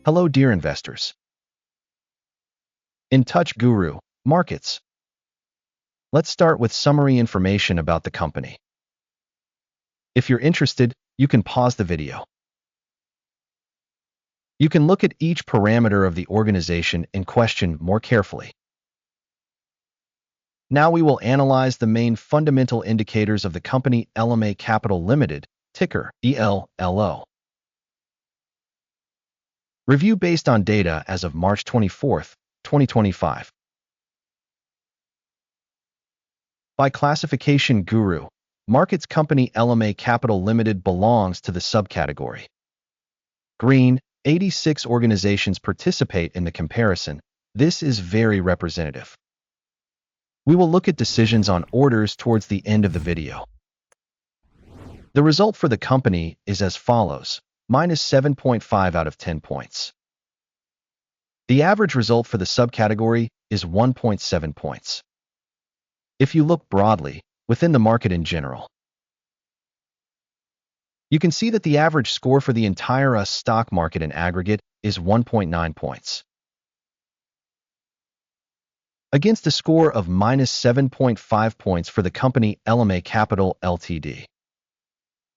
Hello, dear investors. In Touch Guru Markets. Let's start with summary information about the company. If you're interested, you can pause the video. You can look at each parameter of the organization in question more carefully. Now we will analyze the main fundamental indicators of the company Ellomay Capital Ltd, ticker ELLO. Review based on data as of March 24, 2025. By classification Guru Markets company Ellomay Capital Ltd belongs to the subcategory Green. 86 organizations participate in the comparison. This is very representative. We will look at decisions on orders towards the end of the video. The result for the company is as follows, minus 7.5 out of 10 points. The average result for the subcategory is 1.7 points. If you look broadly, within the market in general, you can see that the average score for the entire US stock market in aggregate is 1.9 points. Against a score of minus 7.5 points for the company Ellomay Capital Ltd.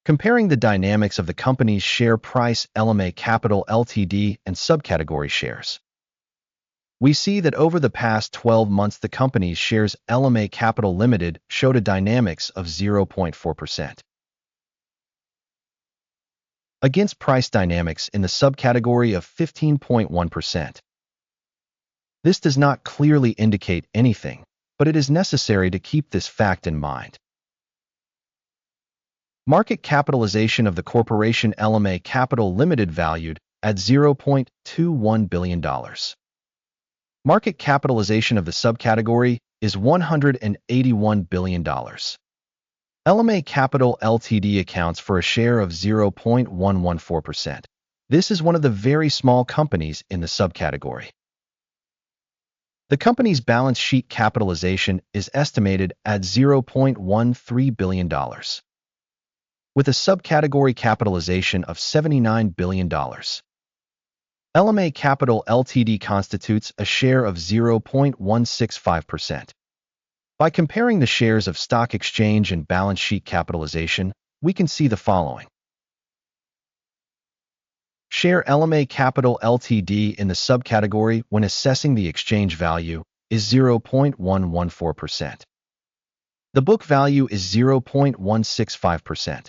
Comparing the dynamics of the company's share price Ellomay Capital Ltd. and subcategory shares, we see that over the past 12 months the company's shares Ellomay Capital Ltd. showed a dynamics of 0.4%. Against price dynamics in the subcategory of 15.1%. This does not clearly indicate anything, but it is necessary to keep this fact in mind. Market capitalization of the corporation Ellomay Capital Ltd. valued at $0.21 billion. Market capitalization of the subcategory is $181 billion. Ellomay Capital Ltd. accounts for a share of 0.114%. This is one of the very small companies in the subcategory. The company's balance sheet capitalization is estimated at $0.13 billion, with a subcategory capitalization of $79 billion. Ellomay Capital Ltd. constitutes a share of 0.165%. By comparing the shares of stock exchange and balance sheet capitalization, we can see the following. Share Ellomay Capital Ltd. in the subcategory when assessing the exchange value is 0.114%. The book value is 0.165%,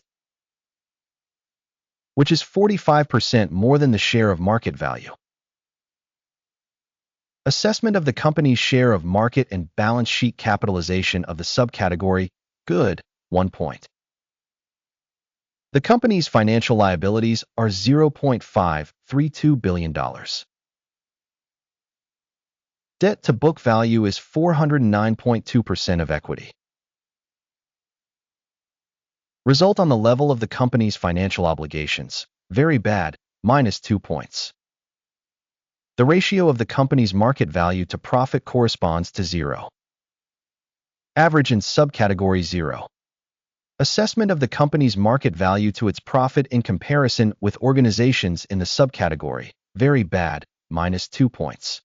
which is 45% more than the share of market value. Assessment of the company's share of market and balance sheet capitalization of the subcategory, good, 1 point. The company's financial liabilities are $0.532 billion. Debt to book value is 409.2% of equity. Result on the level of the company's financial obligations, very bad, minus 2 points. The ratio of the company's market value to profit corresponds to 0. Average in subcategory 0. Assessment of the company's market value to its profit in comparison with organizations in the subcategory, very bad, minus 2 points.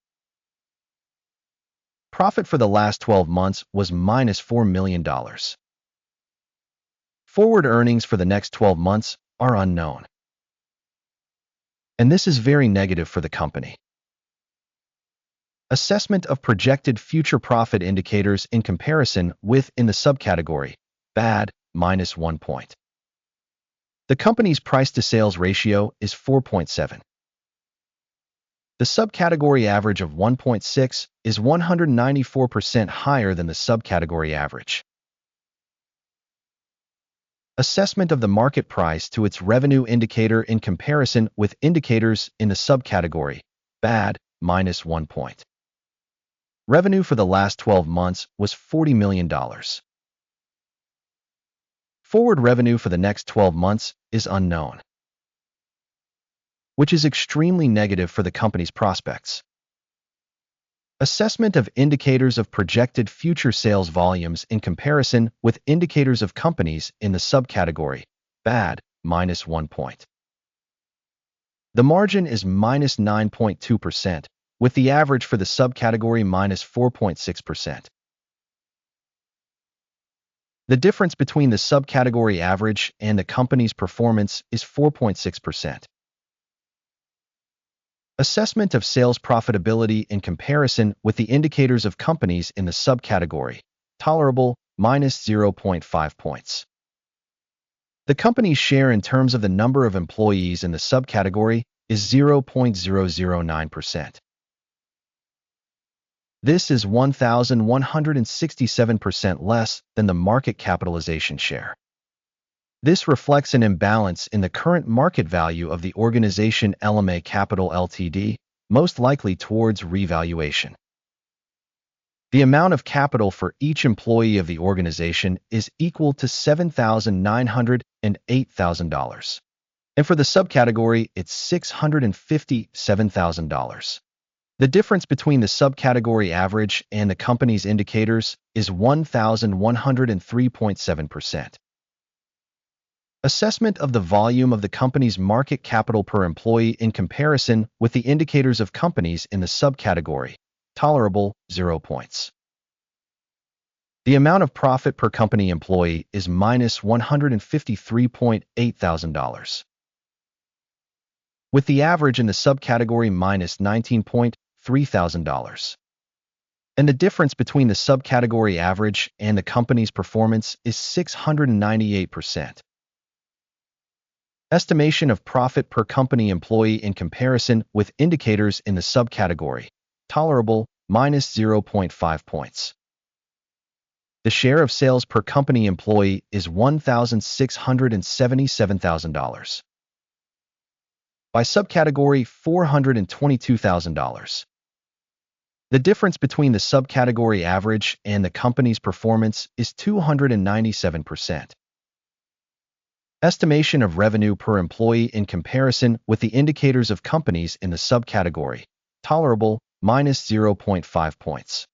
Profit for the last 12 months was minus $4 million. Forward earnings for the next 12 months are unknown. And this is very negative for the company. Assessment of projected future profit indicators in comparison with in the subcategory, bad, minus 1 point. The company's price-to-sales ratio is 4.7. The subcategory average of 1.6 is 194% higher than the subcategory average. Assessment of the market price to its revenue indicator in comparison with indicators in the subcategory, bad, minus 1 point. Revenue for the last 12 months was $40 million. Forward revenue for the next 12 months is unknown, which is extremely negative for the company's prospects. Assessment of indicators of projected future sales volumes in comparison with indicators of companies in the subcategory, bad, minus 1 point. The margin is minus 9.2%, with the average for the subcategory minus 4.6%. The difference between the subcategory average and the company's performance is 4.6%. Assessment of sales profitability in comparison with the indicators of companies in the subcategory. Tolerable, minus 0.5 points. The company's share in terms of the number of employees in the subcategory is 0.009%. This is 1,167% less than the market capitalization share. This reflects an imbalance in the current market value of the organization Ellomay Capital Ltd, most likely towards revaluation. The amount of capital for each employee of the organization is equal to $7,908,000. And for the subcategory, it's $657,000. The difference between the subcategory average and the company's indicators is 1,103.7%. Assessment of the volume of the company's market capital per employee in comparison with the indicators of companies in the subcategory. Tolerable, 0 points. The amount of profit per company employee is minus $153,800, with the average in the subcategory minus $19,300. And the difference between the subcategory average and the company's performance is 698%. Estimation of profit per company employee in comparison with indicators in the subcategory. Tolerable, minus 0.5 points. The share of sales per company employee is $1,677,000. By subcategory, $422,000. The difference between the subcategory average and the company's performance is 297%. Estimation of revenue per employee in comparison with the indicators of companies in the subcategory. Tolerable, minus 0.5 points.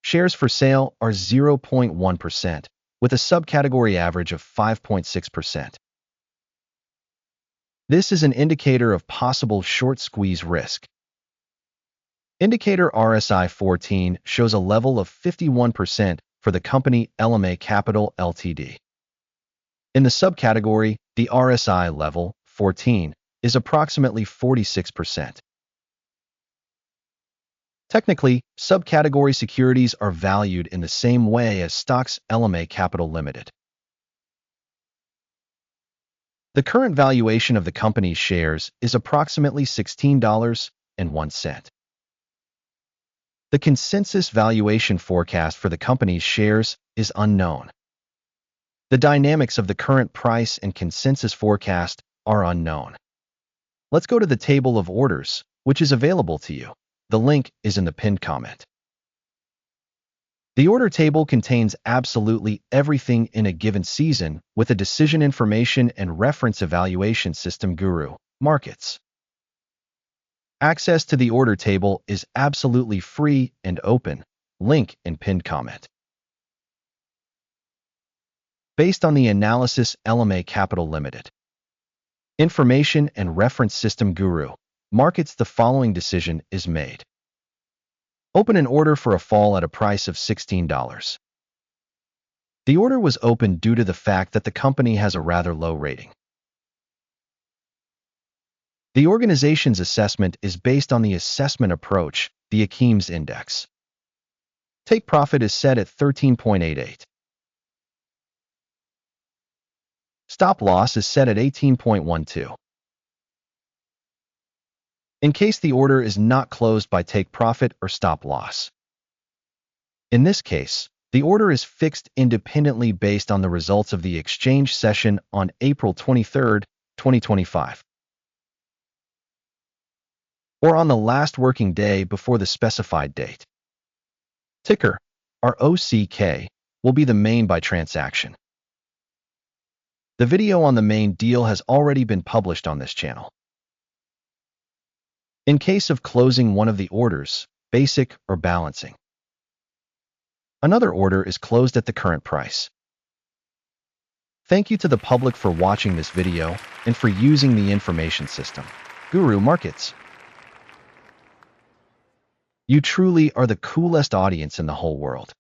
Shares for sale are 0.1%, with a subcategory average of 5.6%. This is an indicator of possible short squeeze risk. Indicator RSI 14 shows a level of 51% for the company Ellomay Capital Ltd. In the subcategory, the RSI level, 14, is approximately 46%. Technically, subcategory securities are valued in the same way as stocks Ellomay Capital Ltd. The current valuation of the company's shares is approximately $16.01. The consensus valuation forecast for the company's shares is unknown. The dynamics of the current price and consensus forecast are unknown. Let's go to the table of orders, which is available to you. The link is in the pinned comment. The order table contains absolutely everything in a given season with a decision information and reference evaluation System.GURU.Markets. Access to the order table is absolutely free and open. Link in pinned comment. Based on the analysis Ellomay Capital Ltd. Information and reference System.GURU.Markets, the following decision is made. Open an order for a fall at a price of $16. The order was opened due to the fact that the company has a rather low rating. The organization's assessment is based on the assessment approach, the Akeem's Index. Take profit is set at 13.88. Stop loss is set at 18.12. In case the order is not closed by take profit or stop loss. In this case, the order is fixed independently based on the results of the exchange session on April 23, 2025, or on the last working day before the specified date. Ticker, ROCK, will be the main buy transaction. The video on the main deal has already been published on this channel. In case of closing one of the orders, basic or balancing, another order is closed at the current price. Thank you to the public for watching this video and for using the information system. Guru Markets. You truly are the coolest audience in the whole world.